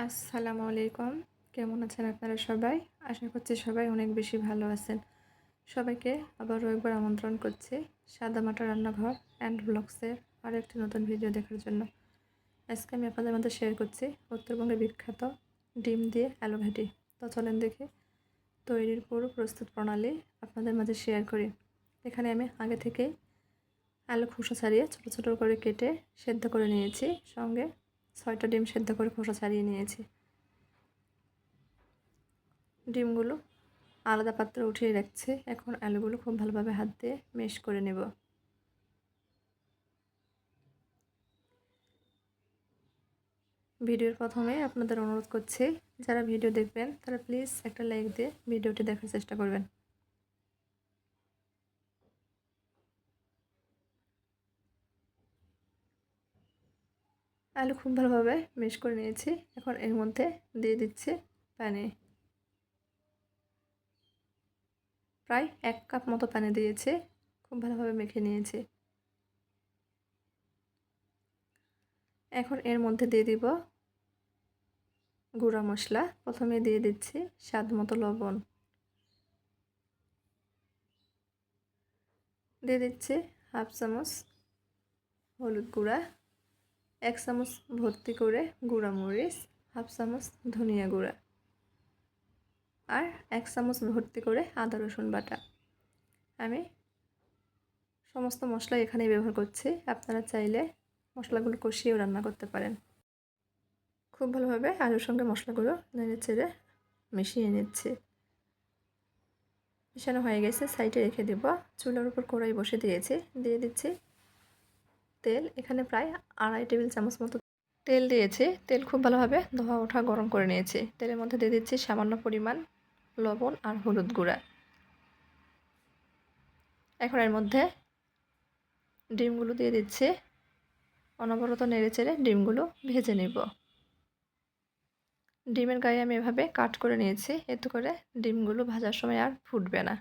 আসসালামু আলাইকুম। কেমন আছেন আপনারা সবাই? আশা করছি সবাই অনেক বেশি ভালো আছেন। সবাইকে আবারও একবার আমন্ত্রণ করছি সাদামাটা রান্নাঘর অ্যান্ড ব্লগসের আরও একটি নতুন ভিডিও দেখার জন্য। আজকে আমি আপনাদের মধ্যে শেয়ার করছি উত্তরবঙ্গের বিখ্যাত ডিম দিয়ে আলু ঘাটি। তো চলেন দেখি তৈরির পুরো প্রস্তুত প্রণালী আপনাদের মাঝে শেয়ার করি। এখানে আমি আগে থেকেই আলু খোসা ছাড়িয়ে ছোটো ছোটো করে কেটে সেদ্ধ করে নিয়েছি, সঙ্গে 6টা ডিম সেদ্ধ করে খোসা ছাড়িয়ে নিয়েছি। ডিমগুলো আলাদা পাত্রে উঠিয়ে রাখছি। এখন আলুগুলো খুব ভালোভাবে হাত দিয়ে মেশ করে নেব। ভিডিওর প্রথমে আপনাদের অনুরোধ করছি, যারা ভিডিও দেখবেন তারা প্লিজ একটা লাইক দিয়ে ভিডিওটি দেখার চেষ্টা করবেন। আলু খুব ভালোভাবে মেশ করে নিয়েছি। এখন এর মধ্যে দিয়ে দিচ্ছি পানি। প্রায় 1 কাপ মতো পানি দিয়েছি। খুব ভালোভাবে মেখে নিয়েছি। এখন এর মধ্যে দিয়ে দিব গুঁড়া মশলা। প্রথমে দিয়ে দিচ্ছি স্বাদ মতো লবণ, দিয়ে দিচ্ছি হাফ চামচ হলুদ গুঁড়া, 1 চামচ ভর্তি করে গুঁড়া মরিচ, হাফ চামচ ধনিয়া গুঁড়া আর 1 চামচ ভর্তি করে আদা রসুন বাটা। আমি সমস্ত মশলা এখানেই ব্যবহার করছি। আপনারা চাইলে মশলাগুলো কষিয়েও রান্না করতে পারেন। খুব ভালোভাবে আলুর সঙ্গে মশলাগুলো নেড়ে চেড়ে মিশিয়ে নিচ্ছি। মিশানো হয়ে গেছে, সাইডে রেখে দেব। চুলার উপর কড়াই বসে দিয়েছি। দিয়ে দিচ্ছি তেল। এখানে প্রায় 2.5 টেবিল চামচ মতো তেল দিয়েছি। তেল খুব ভালোভাবে ধোয়া ওঠা গরম করে নিয়েছি। তেলের মধ্যে দিয়ে দিচ্ছি সামান্য পরিমাণ লবণ আর হলুদ গুঁড়া। এখন এর মধ্যে ডিমগুলো দিয়ে দিচ্ছি। অনবরত নেড়েচেড়ে ডিমগুলো ভেজে নেব। ডিমের গায়ে আমি এভাবে কাট করে নিয়েছি, এতে করে ডিমগুলো ভাজার সময় আর ফুটবে না।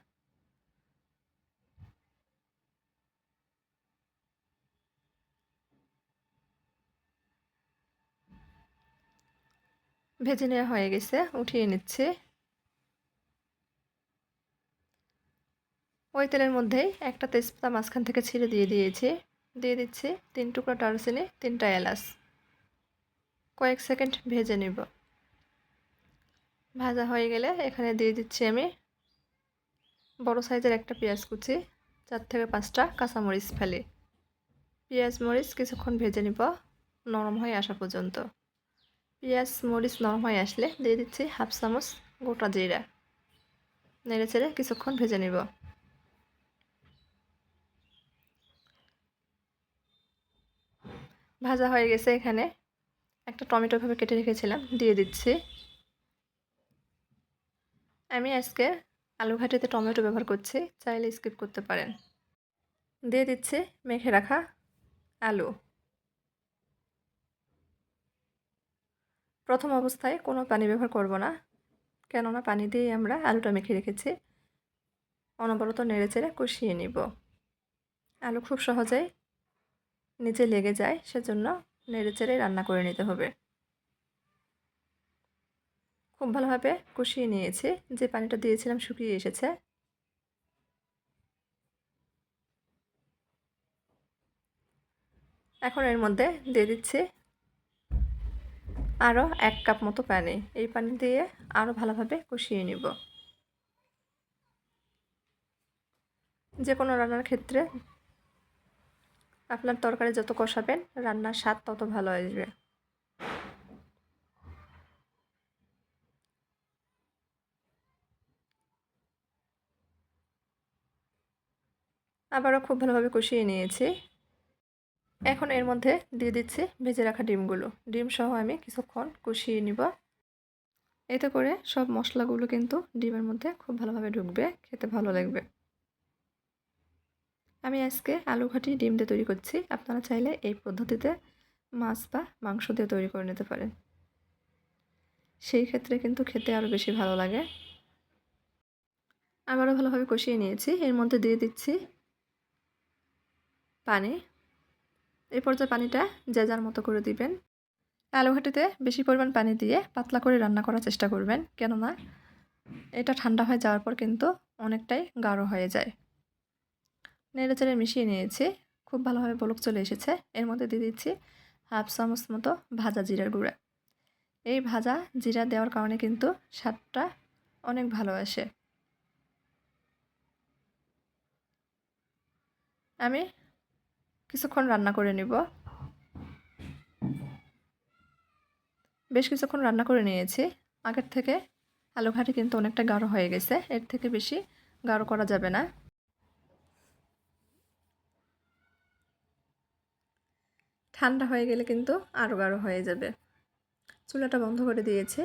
ভেজে নেওয়া হয়ে গেছে, উঠিয়ে নিচ্ছি। ওই তেলের মধ্যেই একটা তেজপাতা মাঝখান থেকে ছিঁড়ে দিয়ে দিয়েছি। দিয়ে দিচ্ছি 3 টুকরা দারুচিনি, 3টা এলাচ। কয়েক সেকেন্ড ভেজে নেব। ভাজা হয়ে গেলে এখানে দিয়ে দিচ্ছি আমি বড় সাইজের একটা পেঁয়াজ কুচি, 4 থেকে 5টা কাঁচামরিচ ফালি। পেঁয়াজ মরিচ কিছুক্ষণ ভেজে নিব নরম হয়ে আসা পর্যন্ত। পেঁয়াজ মরিচ নরম হয়ে আসলে দিয়ে দিচ্ছি হাফ চামচ গোটা জিরা। নেড়ে চেড়ে কিছুক্ষণ ভেজে নিব। ভাজা হয়ে গেছে। এখানে একটা টমেটো ভাবে কেটে রেখেছিলাম, দিয়ে দিচ্ছি। আমি আজকে আলু ঘাটিতে টমেটো ব্যবহার করছি, চাইলে স্কিপ করতে পারেন। দিয়ে দিচ্ছি মেখে রাখা আলু। প্রথম অবস্থায় কোনো পানি ব্যবহার করব না, কেননা পানি দিয়েই আমরা আলুটা মেখে রেখেছি। অনবরত নেড়েচেড়ে কষিয়ে নিব। আলু খুব সহজেই নিচে লেগে যায়, সেজন্য নেড়েচেড়ে রান্না করে নিতে হবে। খুব ভালোভাবে কষিয়ে নিয়েছি। যে পানিটা দিয়েছিলাম শুকিয়ে এসেছে। এখন এর মধ্যে দিয়ে দিচ্ছি আরও 1 কাপ মতো পানি। এই পানি দিয়ে আরও ভালোভাবে কষিয়ে নিব। যে কোনো রান্নার ক্ষেত্রে আপনার তরকারি যত কষাবেন রান্নার স্বাদ তত ভালো আসবে। আবারও খুব ভালোভাবে কষিয়ে নিয়েছি। এখন এর মধ্যে দিয়ে দিচ্ছি ভেজে রাখা ডিমগুলো। ডিম সহ আমি কিছুক্ষণ কষিয়ে নিব। এতে করে সব মশলাগুলো কিন্তু ডিমের মধ্যে খুব ভালোভাবে ঢুকবে, খেতে ভালো লাগবে। আমি আজকে আলু ঘাটি ডিম দিয়ে তৈরি করছি। আপনারা চাইলে এই পদ্ধতিতে মাছ বা মাংস দিয়ে তৈরি করে নিতে পারেন। সেই ক্ষেত্রে কিন্তু খেতে আরও বেশি ভালো লাগে। আবারও ভালোভাবে কষিয়ে নিয়েছি। এর মধ্যে দিয়ে দিচ্ছি পানি। এই পর্যায়ে পানিটা যে যার মতো করে দিবেন। আলু ঘাটিতে বেশি পরিমাণ পানি দিয়ে পাতলা করে রান্না করার চেষ্টা করবেন, কেননা এটা ঠান্ডা হয়ে যাওয়ার পর কিন্তু অনেকটাই গাঢ় হয়ে যায়। নেড়েচেড়ে মিশিয়ে নিয়েছি, খুব ভালোভাবে বলক চলে এসেছে। এর মধ্যে দিয়ে দিচ্ছি হাফ চামচ মতো ভাজা জিরার গুঁড়া। এই ভাজা জিরা দেওয়ার কারণে কিন্তু স্বাদটা অনেক ভালো আসে। আমি কিছুক্ষণ রান্না করে নিব। বেশ কিছুক্ষণ রান্না করে নিয়েছি। আগের থেকে আলু ঘাটি কিন্তু অনেকটা গাঢ় হয়ে গেছে, এর থেকে বেশি গাঢ় করা যাবে না। ঠান্ডা হয়ে গেলে কিন্তু আরও গাঢ় হয়ে যাবে। চুলাটা বন্ধ করে দিয়েছি।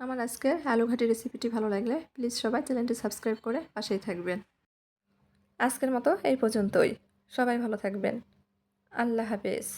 আমার আজকের আলু ঘাটি রেসিপিটি ভালো লাগলে প্লিজ সবাই চ্যানেলটি সাবস্ক্রাইব করে পাশেই থাকবেন। আজকের মতো এই পর্যন্তই। সবাই ভালো থাকবেন। আল্লাহ হাফেজ।